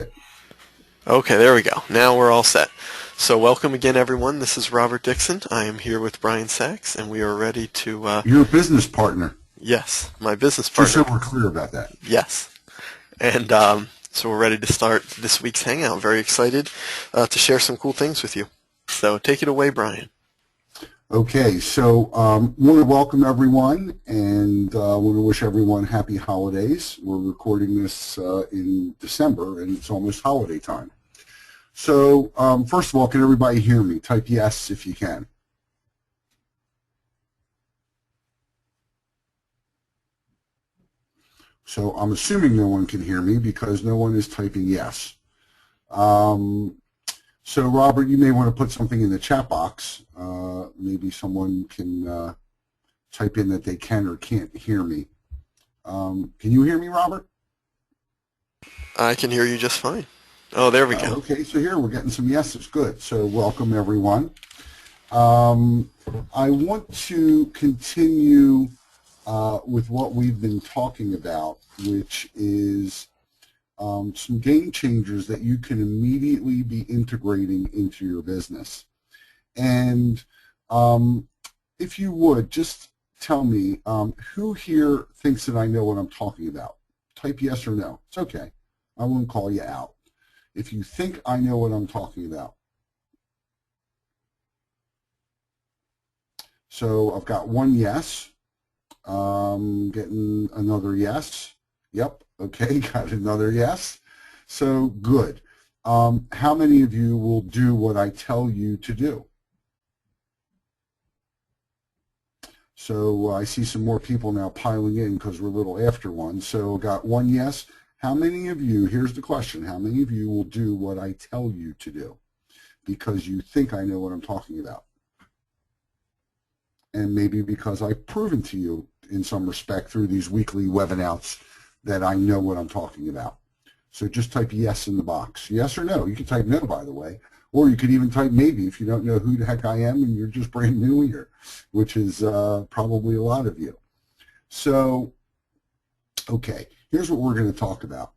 Okay, there we go. Now we're all set. So welcome again, everyone. This is Robert Dickson. I am here with Brian Sachs, and we are ready to, Your business partner, yes, my business just partner. so we're clear about that. Yes. And so we're ready to start this week's Hangout. Very excited to share some cool things with you. So take it away, Brian. Okay, so want to welcome everyone and want to wish everyone happy holidays. We're recording this in December, and it's almost holiday time. So first of all, can everybody hear me? Type yes if you can. So I'm assuming no one can hear me because no one is typing yes. So Robert, you may want to put something in the chat box. Maybe someone can type in that they can or can't hear me. Can you hear me, Robert? I can hear you just fine. Oh, there we go. Okay, so here we're getting some yeses. Good. So welcome, everyone. I want to continue with what we've been talking about, which is some game changers that you can immediately be integrating into your business. And if you would, just tell me, who here thinks that I know what I'm talking about? Type yes or no. It's okay. I won't call you out. If you think I know what I'm talking about. So I've got one yes. Getting another yes. Yep. Okay, got another yes. So good. How many of you will do what I tell you to do? So I see some more people now piling in because we're a little after one. So got one yes. How many of you, here's the question, how many of you will do what I tell you to do because you think I know what I'm talking about? And maybe because I've proven to you in some respect through these weekly webinars that I know what I'm talking about. So just type yes in the box. Yes or no. You can type no, by the way. Or you could even type maybe if you don't know who the heck I am and you're just brand new here, which is probably a lot of you. So, okay, here's what we're going to talk about.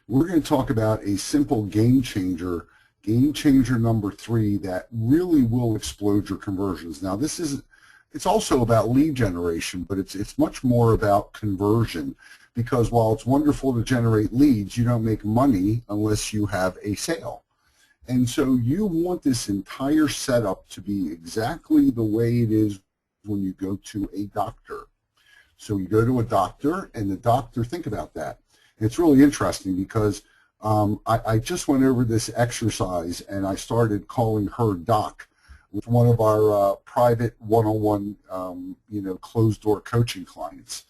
We're going to talk about a simple game changer number 3 that really will explode your conversions. Now, it's also about lead generation, but it's much more about conversion because while it's wonderful to generate leads, you don't make money unless you have a sale. And so you want this entire setup to be exactly the way it is when you go to a doctor. So you go to a doctor and the doctor, think about that. And it's really interesting because I just went over this exercise and I started calling her doc with one of our private one-on-one, closed-door coaching clients.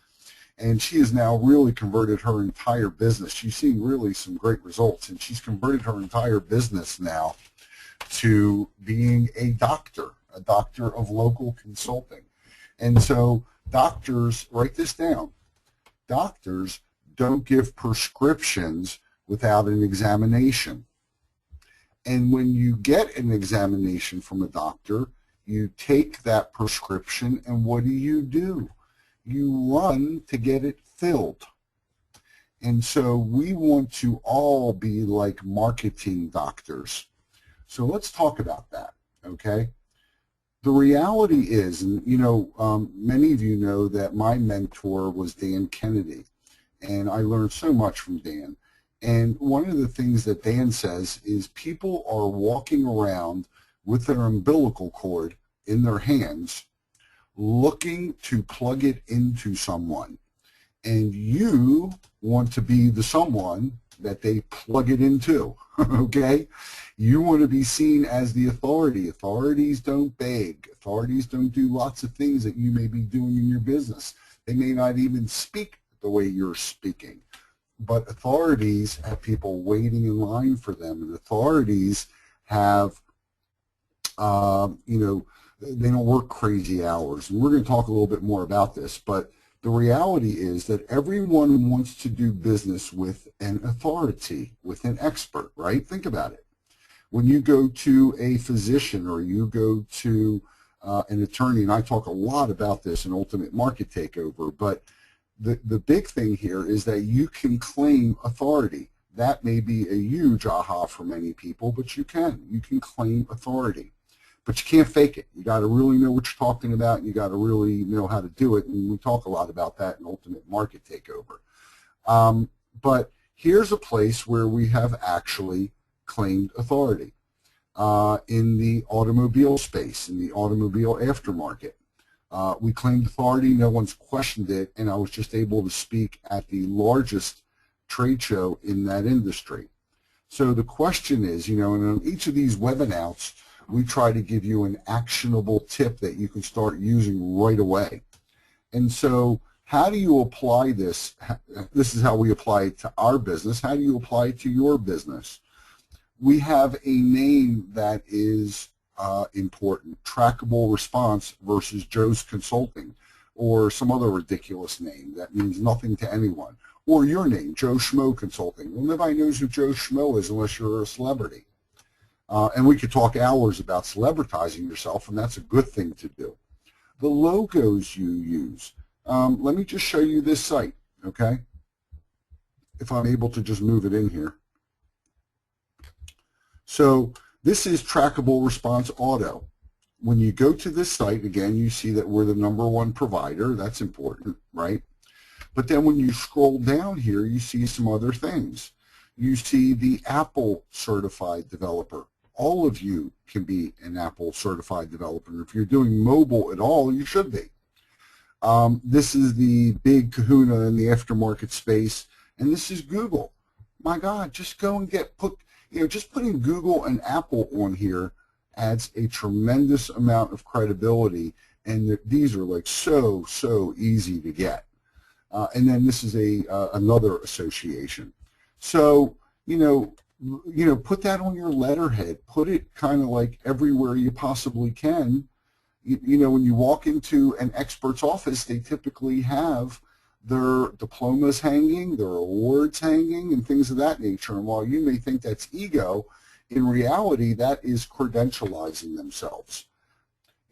And she has now really converted her entire business. She's seeing really some great results, and she's converted her entire business now to being a doctor of local consulting. And so doctors, write this down, doctors don't give prescriptions without an examination. And when you get an examination from a doctor, you take that prescription and what do? You run to get it filled. And so we want to all be like marketing doctors. So let's talk about that, okay? The reality is, and many of you know that my mentor was Dan Kennedy, and I learned so much from Dan. And one of the things that Dan says is people are walking around with their umbilical cord in their hands looking to plug it into someone. And you want to be the someone that they plug it into, okay? You want to be seen as the authority. Authorities don't beg. Authorities don't do lots of things that you may be doing in your business. They may not even speak the way you're speaking. But authorities have people waiting in line for them, and authorities have, they don't work crazy hours. And we're going to talk a little bit more about this, but the reality is that everyone wants to do business with an authority, with an expert, right? Think about it. When you go to a physician or you go to an attorney, and I talk a lot about this in Ultimate Market Takeover, but the big thing here is that you can claim authority. That may be a huge aha for many people, but you can claim authority. But you can't fake it. You got to really know what you're talking about, and you got to really know how to do it, and we talk a lot about that in Ultimate Market Takeover. But here's a place where we have actually claimed authority in the automobile space, in the automobile aftermarket. We claimed authority, no one's questioned it, and I was just able to speak at the largest trade show in that industry. So the question is, and on each of these webinars, we try to give you an actionable tip that you can start using right away. And so how do you apply this? This is how we apply it to our business. How do you apply it to your business? We have a name that is important, Trackable Response versus Joe's Consulting, or some other ridiculous name that means nothing to anyone, or your name, Joe Schmo Consulting. Well, nobody knows who Joe Schmo is unless you're a celebrity. And we could talk hours about celebritizing yourself, and that's a good thing to do. The logos you use. Let me just show you this site, okay? If I'm able to just move it in here. So this is Trackable Response Auto. When you go to this site, again, you see that we're the #1 provider. That's important, right? But then when you scroll down here, you see some other things. You see the Apple Certified Developer. All of you can be an Apple Certified Developer. If you're doing mobile at all, you should be. This is the big kahuna in the aftermarket space, and this is Google. My God, just go and just putting Google and Apple on here adds a tremendous amount of credibility, and these are like so easy to get. And then this is another association. So put that on your letterhead. Put it kind of like everywhere you possibly can. When you walk into an expert's office, they typically have their diplomas hanging, their awards hanging, and things of that nature. And while you may think that's ego, in reality, that is credentializing themselves.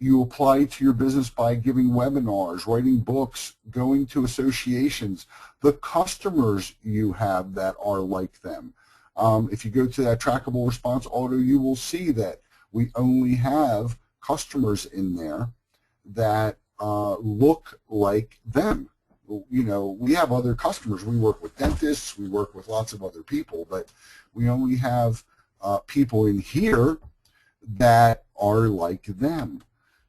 You apply to your business by giving webinars, writing books, going to associations, the customers you have that are like them. If you go to that Trackable Response Auto, you will see that we only have customers in there that look like them. We have other customers. We work with dentists. We work with lots of other people, but we only have people in here that are like them.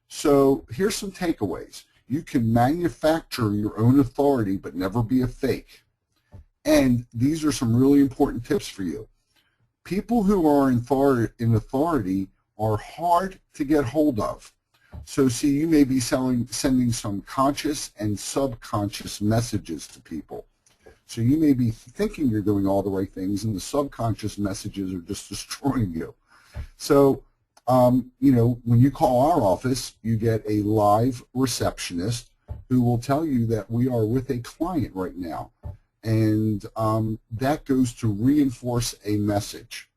So here's some takeaways. You can manufacture your own authority, but never be a fake. And these are some really important tips for you. People who are in authority are hard to get hold of. So see, you may be sending some conscious and subconscious messages to people. So you may be thinking you're doing all the right things, and the subconscious messages are just destroying you. So, when you call our office, you get a live receptionist who will tell you that we are with a client right now. And that goes to reinforce a message.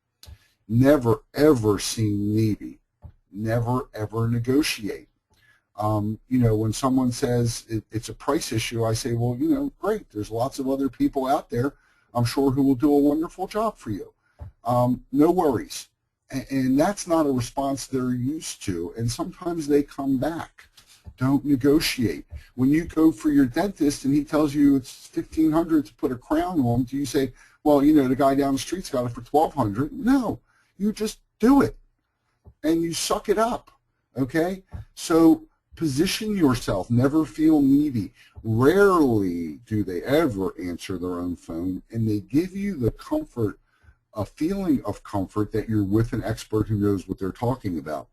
Never, ever seem needy. Never, ever negotiate. When someone says it's a price issue, I say, well, great. There's lots of other people out there, I'm sure, who will do a wonderful job for you. No worries. And that's not a response they're used to. And sometimes they come back. Don't negotiate. When you go for your dentist and he tells you it's $1,500 to put a crown on, do you say, well, the guy down the street's got it for $1,200? No, you just do it. And you suck it up, okay? So position yourself. Never feel needy. Rarely do they ever answer their own phone, and they give you the comfort, a feeling of comfort that you're with an expert who knows what they're talking about.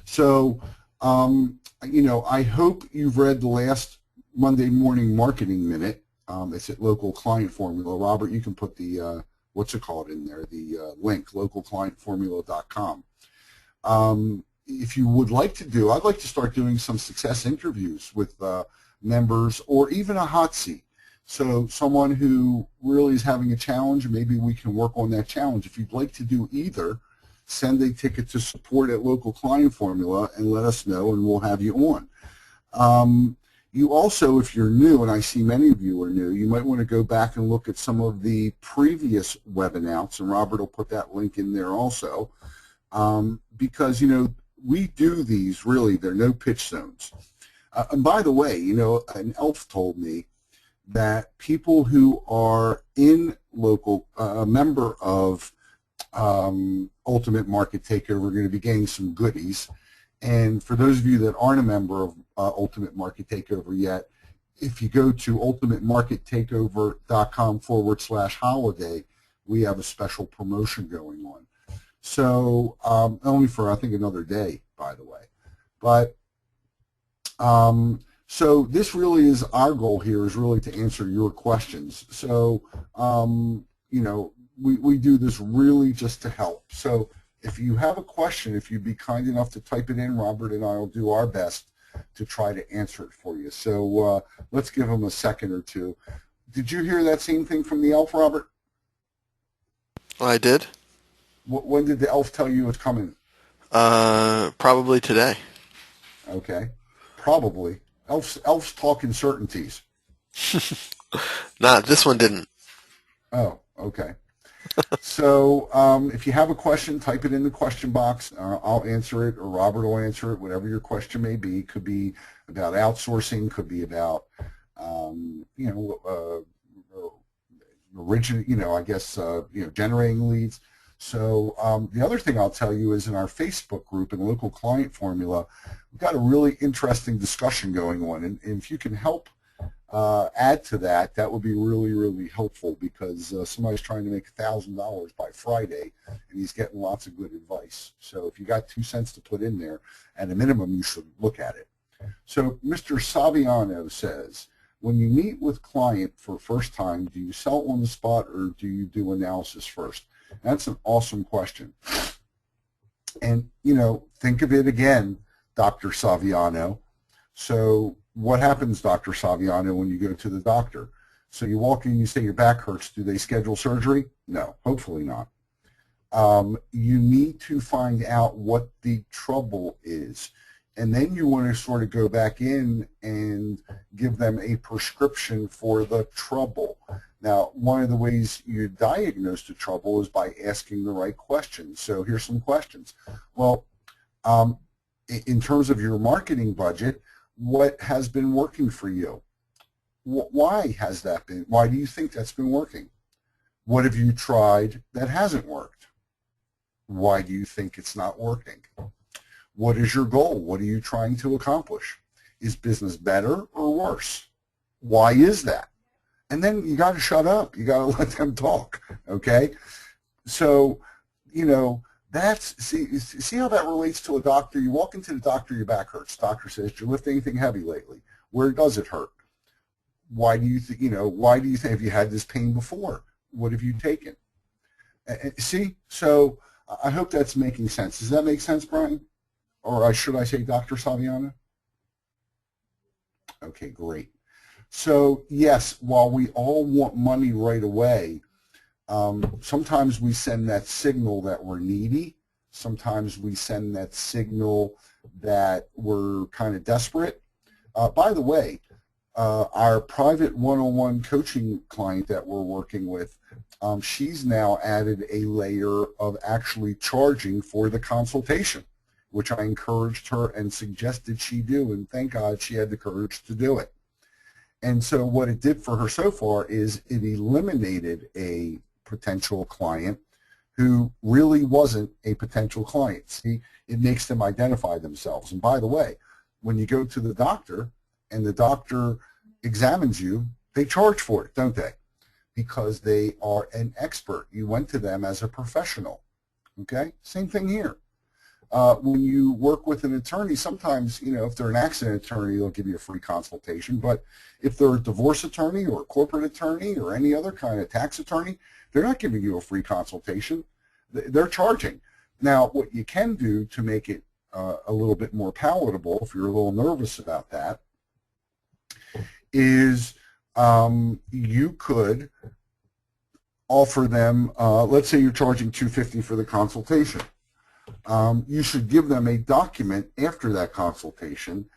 So, I hope you've read the last Monday Morning Marketing Minute. It's at Local Client Formula. Robert, you can put the, what's it called in there, the link, localclientformula.com. If you would like to I'd like to start doing some success interviews with members, or even a hot seat. So someone who really is having a challenge, maybe we can work on that challenge. If you'd like to do either, send a ticket to support at Local Client Formula and let us know, and we'll have you on. You also, if you're new, and I see many of you are new, you might want to go back and look at some of the previous webinars, and Robert will put that link in there also, because, we do these, really, they're no pitch zones. And by the way, an elf told me that people who are in local, a member of Ultimate Market Takeover are going to be getting some goodies. And for those of you that aren't a member of Ultimate Market Takeover yet, if you go to ultimatemarkettakeover.com/holiday, we have a special promotion going on. So only for, I think, another day, by the way. But so this really is our goal here, is really to answer your questions. So, we do this really just to help. So if you have a question, if you'd be kind enough to type it in, Robert and I will do our best to try to answer it for you. So let's give them a second or two. Did you hear that same thing from the elf, Robert? I did. When did the elf tell you it's coming? Probably today. Okay. Probably. Elves talk in certainties. Nah, this one didn't. Oh, okay. So if you have a question, type it in the question box. I'll answer it, or Robert will answer it, whatever your question may be. Could be about outsourcing, could be about, generating leads. So the other thing I'll tell you is, in our Facebook group and local client formula, we've got a really interesting discussion going on. And if you can help add to that, that would be really, really helpful, because somebody's trying to make $1,000 by Friday, and he's getting lots of good advice. So if you got 2 cents to put in there, at a minimum, you should look at it. So Mr. Saviano says, when you meet with client for first time, do you sell on the spot, or do you do analysis first? That's an awesome question. And, think of it again, Dr. Saviano. So what happens, Dr. Saviano, when you go to the doctor? So you walk in, you say your back hurts. Do they schedule surgery? No, hopefully not. You need to find out what the trouble is. And then you want to sort of go back in and give them a prescription for the trouble. Now, one of the ways you diagnose the trouble is by asking the right questions. So here's some questions. Well, in terms of your marketing budget, what has been working for you? Why has that been? Why do you think that's been working? What have you tried that hasn't worked? Why do you think it's not working? What is your goal? What are you trying to accomplish? Is business better or worse? Why is that? And then you got to shut up. You got to let them talk, okay? So, that's, see how that relates to a doctor? You walk into the doctor, your back hurts. Doctor says, did you lift anything heavy lately? Where does it hurt? Why do you think, have you had this pain before? What have you taken? See? So I hope that's making sense. Does that make sense, Brian? Or should I say Dr. Saviano? Okay, great. So yes, while we all want money right away, sometimes we send that signal that we're needy. Sometimes we send that signal that we're kind of desperate. By the way, our private one-on-one coaching client that we're working with, she's now added a layer of actually charging for the consultation, which I encouraged her and suggested she do, and thank God she had the courage to do it. And so what it did for her so far is it eliminated a potential client who really wasn't a potential client. See, it makes them identify themselves. And by the way, when you go to the doctor and the doctor examines you, they charge for it, don't they? Because they are an expert. You went to them as a professional. Okay? Same thing here. When you work with an attorney, sometimes, if they're an accident attorney, they'll give you a free consultation. But if they're a divorce attorney or a corporate attorney or any other kind of tax attorney, they're not giving you a free consultation. They're charging. Now, what you can do to make it a little bit more palatable, if you're a little nervous about that, is you could offer them, let's say you're charging $250 for the consultation. You should give them a document after that consultation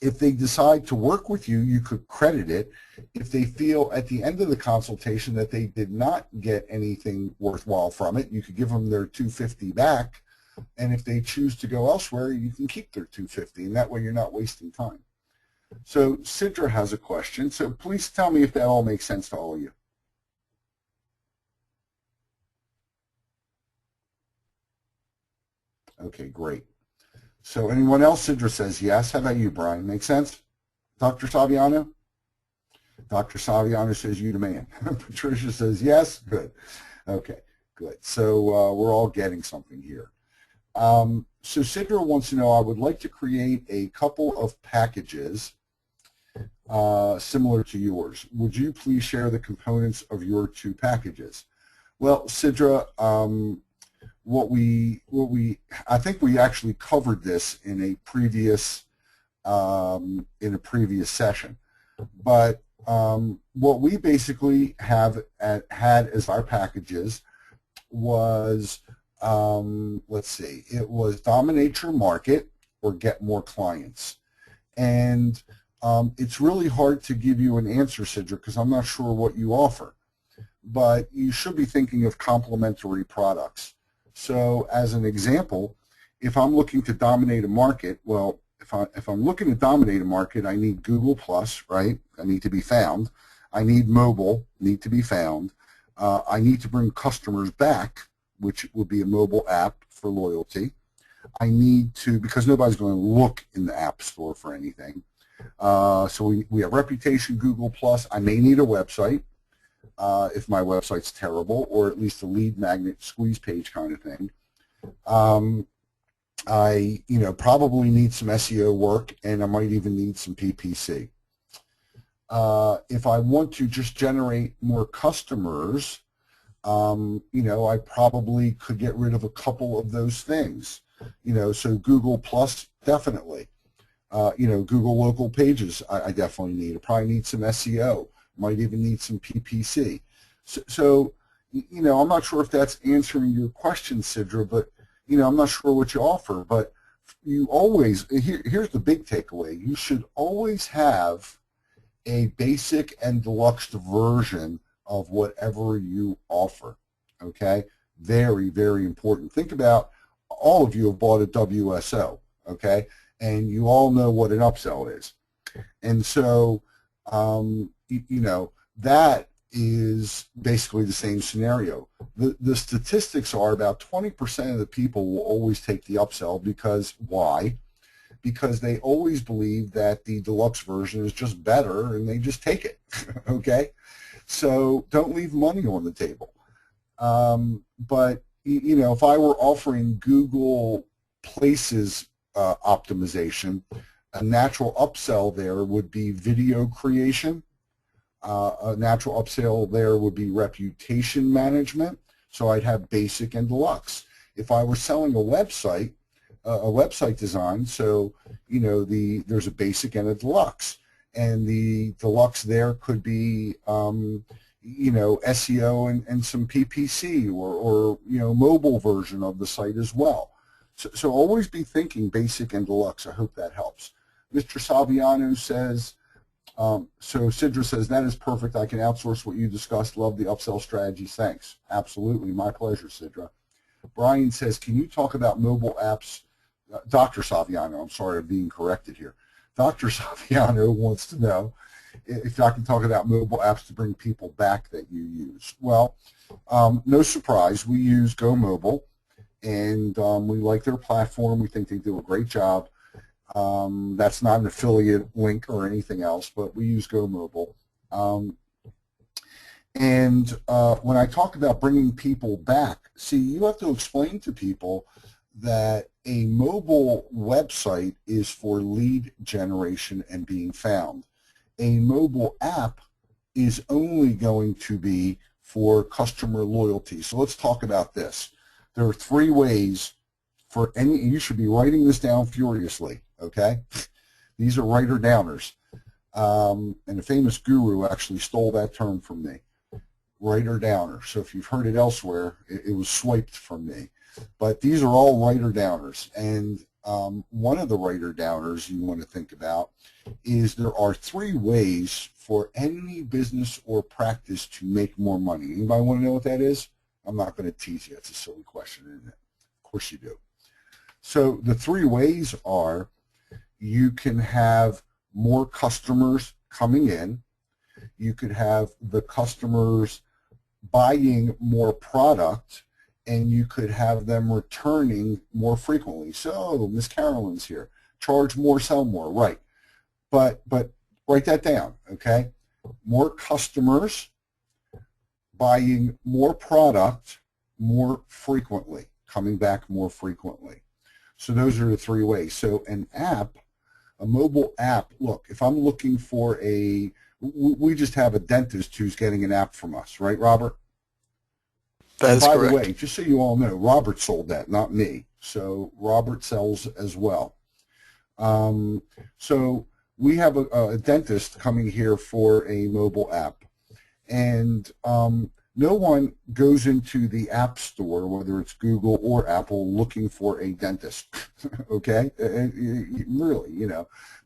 If they decide to work with you, you could credit it. If they feel at the end of the consultation that they did not get anything worthwhile from it, you could give them their $250 back. And if they choose to go elsewhere, you can keep their $250, and that way you're not wasting time. So Sidra has a question. So please tell me if that all makes sense to all of you. Okay, great. So anyone else? Sidra says yes. How about you, Brian? Make sense? Dr. Saviano? Dr. Saviano says you the man. Patricia says yes. Good. Okay, good. So we're all getting something here. So Sidra wants to know, I would like to create a couple of packages similar to yours. Would you please share the components of your two packages? Well, Sidra, I think we actually covered this in a previous session, but what we basically had as our packages was, let's see, it was dominate your market or get more clients. And it's really hard to give you an answer, Sidra, because I'm not sure what you offer, but you should be thinking of complementary products. So as an example, if I'm looking to dominate a market, well, if I'm looking to dominate a market, I need Google Plus, right? I need to be found. I need mobile, need to be found. I need to bring customers back, which would be a mobile app for loyalty. I need to, because nobody's going to look in the App Store for anything. So we have reputation, Google Plus. I may need a website if my website's terrible, or at least a lead magnet squeeze page kind of thing. I probably need some SEO work, and I might even need some PPC. If I want to just generate more customers, I probably could get rid of a couple of those things. So Google Plus, definitely. Google local pages, I definitely need. I probably need some SEO. Might even need some PPC. So I'm not sure if that's answering your question, Sidra, but, I'm not sure what you offer. But you always, here's the big takeaway. You should always have a basic and deluxe version of whatever you offer, okay? Very, very important. Think about, all of you have bought a WSO, okay? And you all know what an upsell is. And so, that is basically the same scenario. The statistics are about 20% of the people will always take the upsell because, why? Because they always believe that the deluxe version is just better and they just take it, okay? So don't leave money on the table. But, if I were offering Google Places optimization, a natural upsell there would be video creation. A natural upsell there would be reputation management. So I'd have basic and deluxe. If I were selling a website design, so there's a basic and a deluxe, and the deluxe there could be SEO and some PPC or mobile version of the site as well. So always be thinking basic and deluxe. I hope that helps. Mr. Saviano says, so Sidra says, that is perfect. I can outsource what you discussed. Love the upsell strategies. Thanks. Absolutely. My pleasure, Sidra. Brian says, can you talk about mobile apps? Dr. Saviano, I'm sorry, I'm being corrected here. Dr. Saviano wants to know if I can talk about mobile apps to bring people back that you use. Well, no surprise. We use Go Mobile, and we like their platform. We think they do a great job. That's not an affiliate link or anything else, but we use Go Mobile. And when I talk about bringing people back, see, you have to explain to people that a mobile website is for lead generation and being found. A mobile app is only going to be for customer loyalty. So let's talk about this. There are 3 ways for any, you should be writing this down furiously, okay? These are writer downers. And a famous guru actually stole that term from me, writer downer. So if you've heard it elsewhere, it was swiped from me. But these are all writer downers. And one of the writer-downers you want to think about is there are 3 ways for any business or practice to make more money. Anybody want to know what that is? I'm not going to tease you. It's a silly question, isn't it? Of course you do. So the 3 ways are you can have more customers coming in. You could have the customers buying more product, and you could have them returning more frequently. So Miss Carolyn's here. Charge more, sell more, right. But write that down, okay? More customers buying more product more frequently, coming back more frequently. So those are the 3 ways. So an app, a mobile app, look, if I'm looking for we just have a dentist who's getting an app from us, right, Robert? That and is by correct. the way, just so you all know, Robert sold that, not me. So Robert sells as well. So we have a dentist coming here for a mobile app. And no one goes into the App Store, whether it's Google or Apple, looking for a dentist, okay? Really,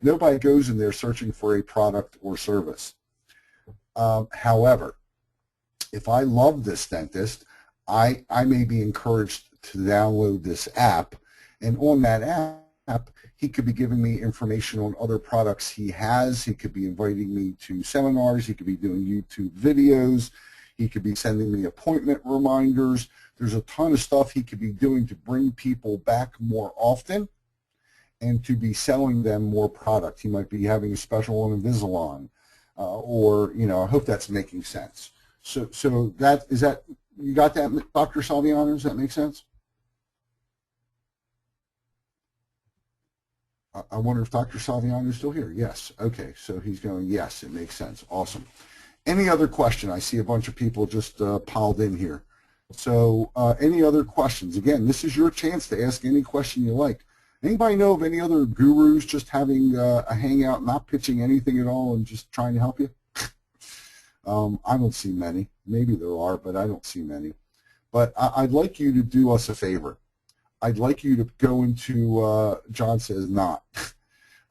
nobody goes in there searching for a product or service. However, if I love this dentist, I may be encouraged to download this app, and on that app, he could be giving me information on other products he has. He could be inviting me to seminars. He could be doing YouTube videos. He could be sending me appointment reminders. There's a ton of stuff he could be doing to bring people back more often and to be selling them more product. He might be having a special on Invisalign, or, I hope that's making sense. So you got that, Dr. Salviano? Does that make sense? I wonder if Dr. Salviano is still here. Yes. Okay. So he's going, yes, it makes sense. Awesome. Any other question? I see a bunch of people just piled in here. So any other questions? Again, this is your chance to ask any question you like. Anybody know of any other gurus just having a hangout, not pitching anything at all and just trying to help you? I don't see many. Maybe there are, but I don't see many. But I'd like you to do us a favor. I'd like you to go into, John says not.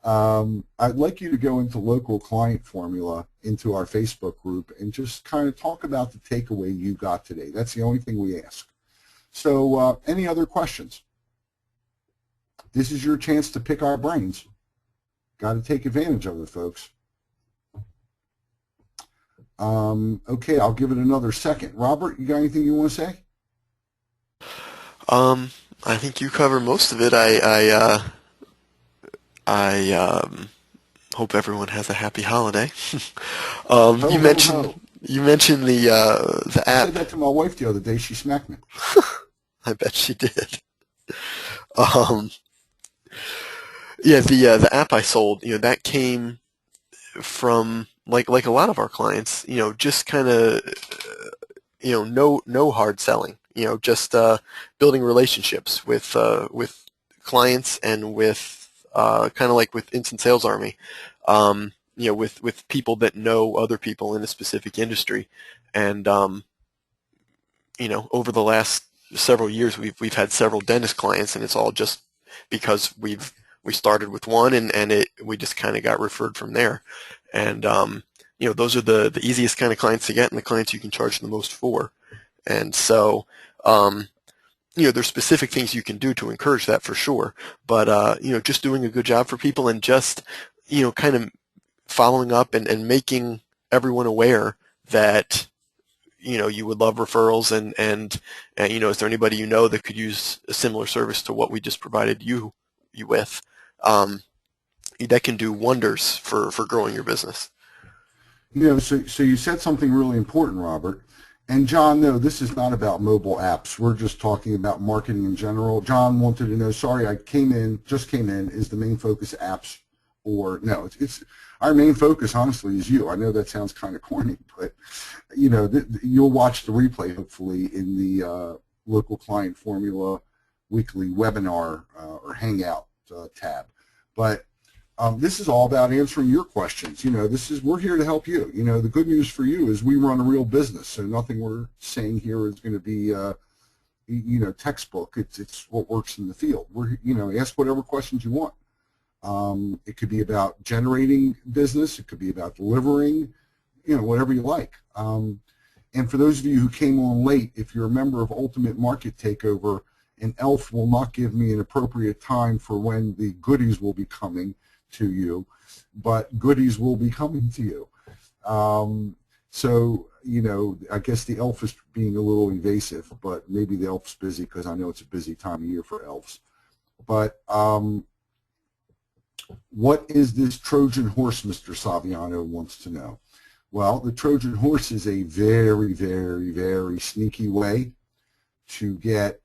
I'd like you to go into local client formula into our Facebook group and just kind of talk about the takeaway you got today. That's the only thing we ask. So any other questions? This is your chance to pick our brains. Got to take advantage of it, folks. Okay, I'll give it another second. Robert, you got anything you want to say? I think you cover most of it. I hope everyone has a happy holiday. You mentioned the I app. said that to my wife the other day. She smacked me. I bet she did. Yeah, the app I sold, that came from like a lot of our clients, just kind of, no hard selling, just building relationships with clients and with kind of like with Instant Sales Army, with people that know other people in a specific industry, and over the last several years we've had several dentist clients, and it's all just because we started with one and we just kind of got referred from there. And those are the easiest kind of clients to get and the clients you can charge the most for. And so there's specific things you can do to encourage that for sure. But just doing a good job for people and just kind of following up and making everyone aware that you would love referrals and is there anybody that could use a similar service to what we just provided you with, that can do wonders for growing your business. So you said something really important, Robert. And John, no, this is not about mobile apps. We're just talking about marketing in general. John wanted to know, sorry, just came in, is the main focus apps or no? It's our main focus, honestly, is you. I know that sounds kind of corny, but you'll watch the replay, hopefully, in the local client formula weekly webinar or Hangout tab. But this is all about answering your questions. We're here to help you. The good news for you is we run a real business, so nothing we're saying here is going to be textbook. It's what works in the field. Ask whatever questions you want. It could be about generating business. It could be about delivering, whatever you like. And for those of you who came on late, if you're a member of Ultimate Market Takeover, an elf will not give me an appropriate time for when the goodies will be coming to you, but goodies will be coming to you. So, I guess the elf is being a little evasive, but maybe the elf's busy because I know it's a busy time of year for elves. But what is this Trojan horse, Mr. Saviano wants to know? Well, the Trojan horse is a very, very, very sneaky way to get,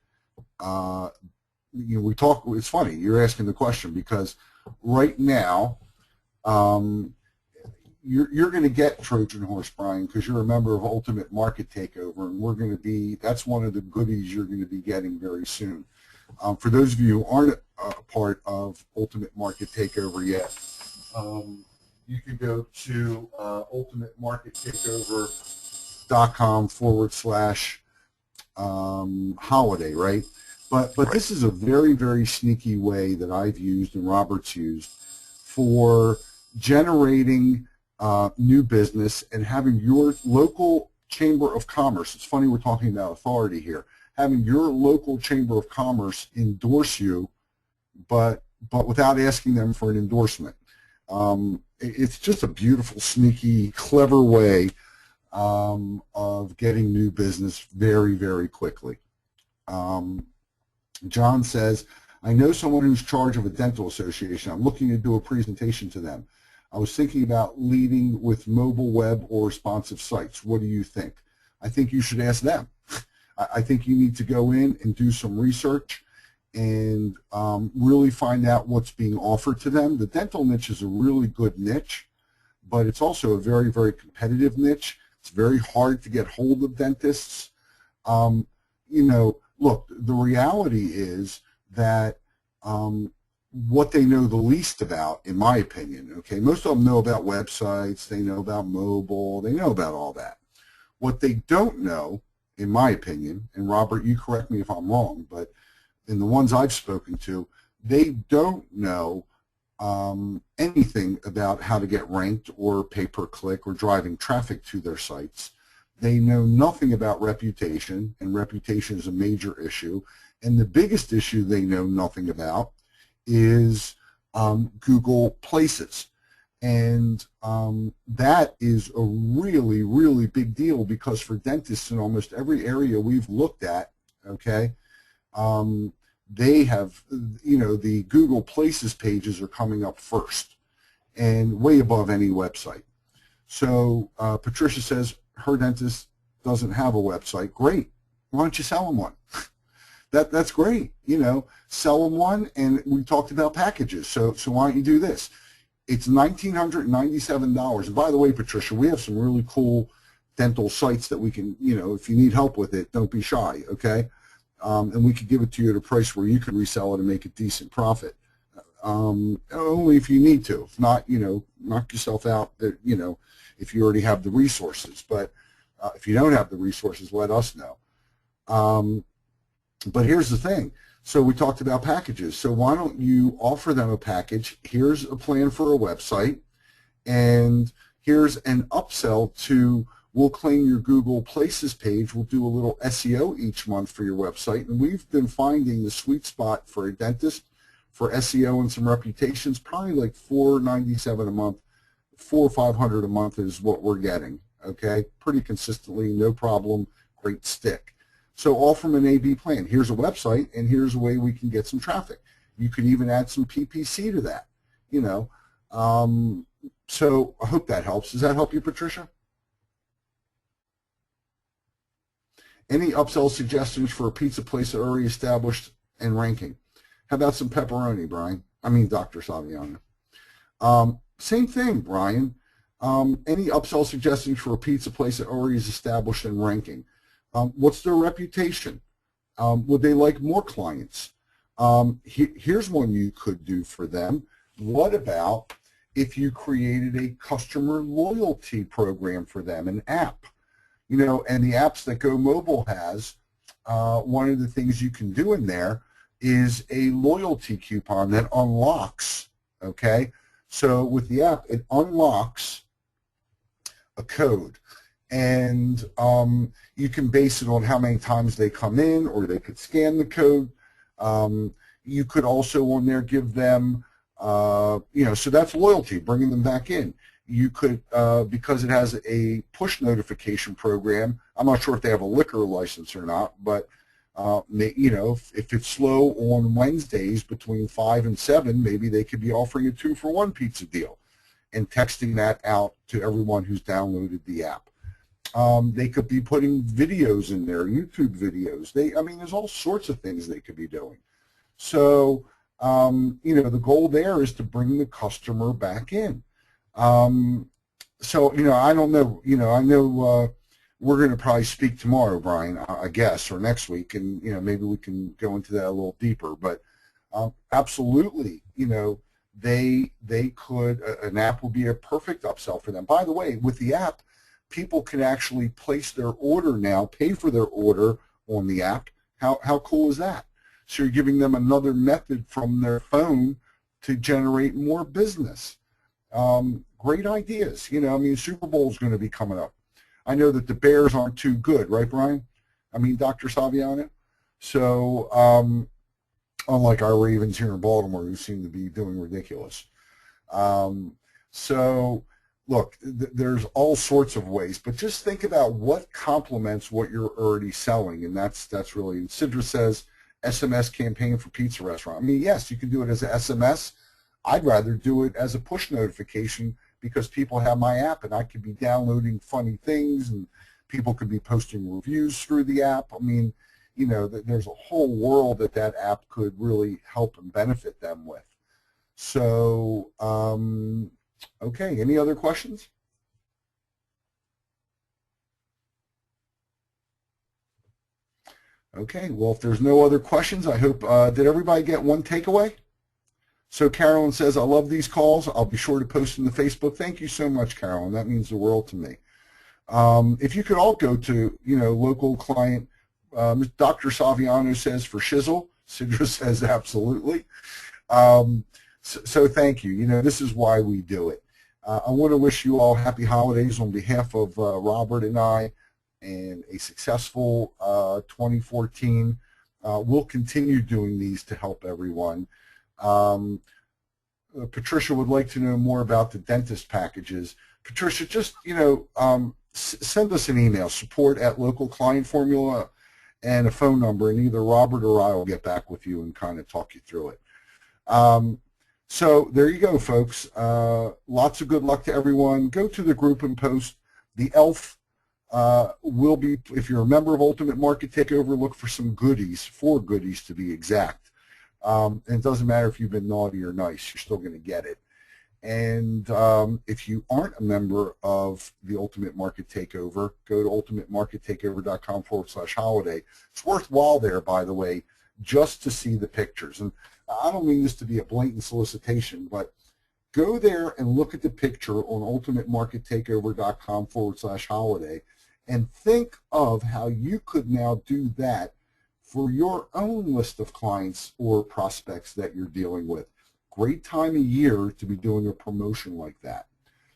it's funny, you're asking the question because right now, you're going to get Trojan horse, Brian, because you're a member of Ultimate Market Takeover, and that's one of the goodies you're going to be getting very soon. For those of you who aren't a part of Ultimate Market Takeover yet, you can go to ultimatemarkettakeover.com/holiday, right? But this is a very, very sneaky way that I've used and Robert's used for generating new business and having your local chamber of commerce. It's funny we're talking about authority here. Having your local chamber of commerce endorse you, but without asking them for an endorsement. It's just a beautiful, sneaky, clever way of getting new business very, very quickly. John says, I know someone who's in charge of a dental association. I'm looking to do a presentation to them. I was thinking about leading with mobile web or responsive sites. What do you think? I think you should ask them. I think you need to go in and do some research and really find out what's being offered to them. The dental niche is a really good niche, but it's also a very, very competitive niche. It's very hard to get hold of dentists. Look, the reality is that what they know the least about, in my opinion, okay, most of them know about websites, they know about mobile, they know about all that. What they don't know, in my opinion, and Robert, you correct me if I'm wrong, but in the ones I've spoken to, they don't know anything about how to get ranked or pay-per-click or driving traffic to their sites. They know nothing about reputation, and reputation is a major issue. And the biggest issue they know nothing about is Google Places. And that is a really, really big deal because for dentists in almost every area we've looked at, okay, they have, the Google Places pages are coming up first and way above any website. So Patricia says her dentist doesn't have a website. Great. Why don't you sell them one? That's great. Sell them one, and we talked about packages. So why don't you do this? It's $1,997. And by the way, Patricia, we have some really cool dental sites that we can, if you need help with it, don't be shy, okay? And we could give it to you at a price where you can resell it and make a decent profit. Only if you need to. If not, knock yourself out, if you already have the resources. But if you don't have the resources, let us know. But here's the thing. So we talked about packages. So why don't you offer them a package? Here's a plan for a website, and here's an upsell to, we'll claim your Google Places page. We'll do a little SEO each month for your website. And we've been finding the sweet spot for a dentist for SEO and some reputations, probably like $497 a month, $400 or $500 a month is what we're getting, okay? Pretty consistently, no problem, great stick. So all from an A/B plan. Here's a website, and here's a way we can get some traffic. You could even add some PPC to that, So I hope that helps. Does that help you, Patricia? Any upsell suggestions for a pizza place that already established and ranking? How about some pepperoni, Brian? I mean, Dr. Saviano. Same thing, Brian. Any upsell suggestions for a pizza place that already is established and ranking? What's their reputation? Would they like more clients? Here's one you could do for them. What about if you created a customer loyalty program for them, an app? And the apps that Go Mobile has, one of the things you can do in there is a loyalty coupon that unlocks, okay? So with the app, it unlocks a code. And you can base it on how many times they come in, or they could scan the code. You could also on there give them, so that's loyalty, bringing them back in. You could, because it has a push notification program, I'm not sure if they have a liquor license or not, but if it's slow on Wednesdays between 5 and 7, maybe they could be offering a 2-for-1 pizza deal and texting that out to everyone who's downloaded the app. They could be putting videos in there, YouTube videos. There's all sorts of things they could be doing. So, the goal there is to bring the customer back in. So, I don't know, I know we're going to probably speak tomorrow, Brian, I guess, or next week, and, maybe we can go into that a little deeper. But absolutely, they could, an app would be a perfect upsell for them. By the way, with the app, people can actually place their order now, pay for their order on the app. How cool is that? So you're giving them another method from their phone to generate more business. Great ideas. Super Bowl is going to be coming up. I know that the Bears aren't too good, right, Brian? Dr. Saviano? So, unlike our Ravens here in Baltimore, who seem to be doing ridiculous. So, look, there's all sorts of ways, but just think about what complements what you're already selling, and that's really. And Sidra says SMS campaign for pizza restaurant. Yes, you can do it as an SMS. I'd rather do it as a push notification because people have my app, and I could be downloading funny things, and people could be posting reviews through the app. There's a whole world that app could really help and benefit them with. So, okay, any other questions? Okay, well, if there's no other questions, I hope, did everybody get one takeaway? So Carolyn says, I love these calls. I'll be sure to post in the Facebook. Thank you so much, Carolyn. That means the world to me. If you could all go to, local client, Dr. Saviano says for shizzle. Sidra says absolutely. So thank you. This is why we do it. I want to wish you all happy holidays on behalf of Robert and I, and a successful 2014. We'll continue doing these to help everyone. Patricia would like to know more about the dentist packages. Patricia, just, send us an email, support@localclientformula, and a phone number, and either Robert or I will get back with you and kind of talk you through it. So there you go, folks. Lots of good luck to everyone. Go to the group and post. The ELF will be, if you're a member of Ultimate Market Takeover, look for some goodies, 4 goodies to be exact. And it doesn't matter if you've been naughty or nice, you're still going to get it. And if you aren't a member of the Ultimate Market Takeover, go to ultimatemarkettakeover.com/holiday. It's worthwhile there, by the way, just to see the pictures. And I don't mean this to be a blatant solicitation, but go there and look at the picture on ultimatemarkettakeover.com/holiday and think of how you could now do that for your own list of clients or prospects that you're dealing with. Great time of year to be doing a promotion like that.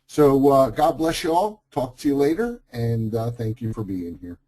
So God bless you all. Talk to you later, and thank you for being here.